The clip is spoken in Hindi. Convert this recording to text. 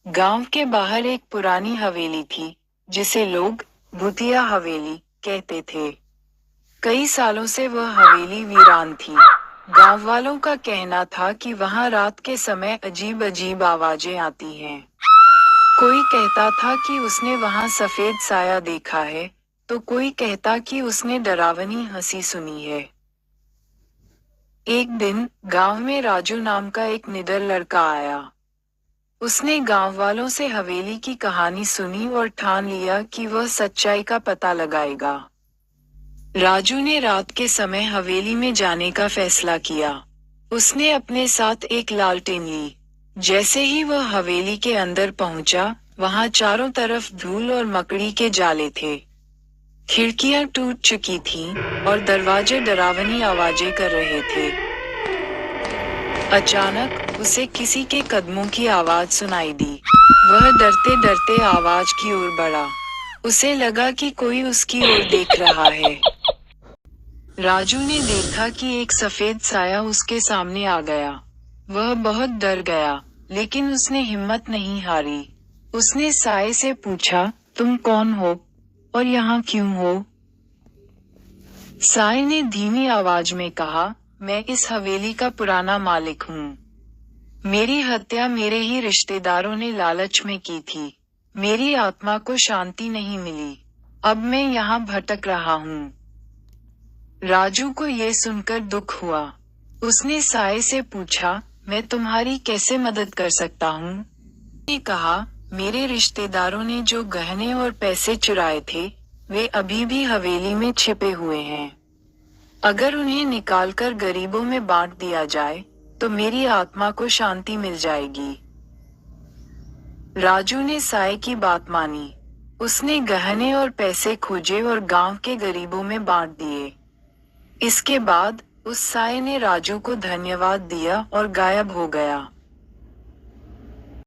गांव के बाहर एक पुरानी हवेली थी, जिसे लोग भूतिया हवेली कहते थे। कई सालों से वह हवेली वीरान थी। गांव वालों का कहना था कि वहां रात के समय अजीब अजीब आवाजें आती हैं। कोई कहता था कि उसने वहां सफेद साया देखा है, तो कोई कहता कि उसने डरावनी हंसी सुनी है। एक दिन गांव में राजू नाम का एक निडर लड़का आया। उसने गांव वालों से हवेली की कहानी सुनी और ठान लिया कि वह सच्चाई का पता लगाएगा। राजू ने रात के समय हवेली में जाने का फैसला किया। उसने अपने साथ एक लालटेन ली। जैसे ही वह हवेली के अंदर पहुंचा, वहां चारों तरफ धूल और मकड़ी के जाले थे। खिड़कियां टूट चुकी थीं, और दरवाजे डरावनी आवाजें कर रहे थे। अचानक उसे किसी के कदमों की आवाज सुनाई दी। वह डरते डरते आवाज की ओर बढ़ा। उसे लगा कि कोई उसकी ओर देख रहा है। राजू ने देखा कि एक सफेद साया उसके सामने आ गया। वह बहुत डर गया, लेकिन उसने हिम्मत नहीं हारी। उसने साये से पूछा, तुम कौन हो और यहाँ क्यों हो? साये ने धीमी आवाज में कहा, मैं इस हवेली का पुराना मालिक हूँ। मेरी हत्या मेरे ही रिश्तेदारों ने लालच में की थी। मेरी आत्मा को शांति नहीं मिली। अब मैं यहाँ भटक रहा हूँ। राजू को ये सुनकर दुख हुआ। उसने साये से पूछा, मैं तुम्हारी कैसे मदद कर सकता हूँ? उसने कहा, मेरे रिश्तेदारों ने जो गहने और पैसे चुराए थे, वे अभी भी हवेली में छिपे हुए हैं। अगर उन्हें निकालकर गरीबों में बांट दिया जाए, तो मेरी आत्मा को शांति मिल जाएगी। राजू ने साये की बात मानी। उसने गहने और पैसे खोजे और गांव के गरीबों में बांट दिए। इसके बाद उस साये ने राजू को धन्यवाद दिया और गायब हो गया।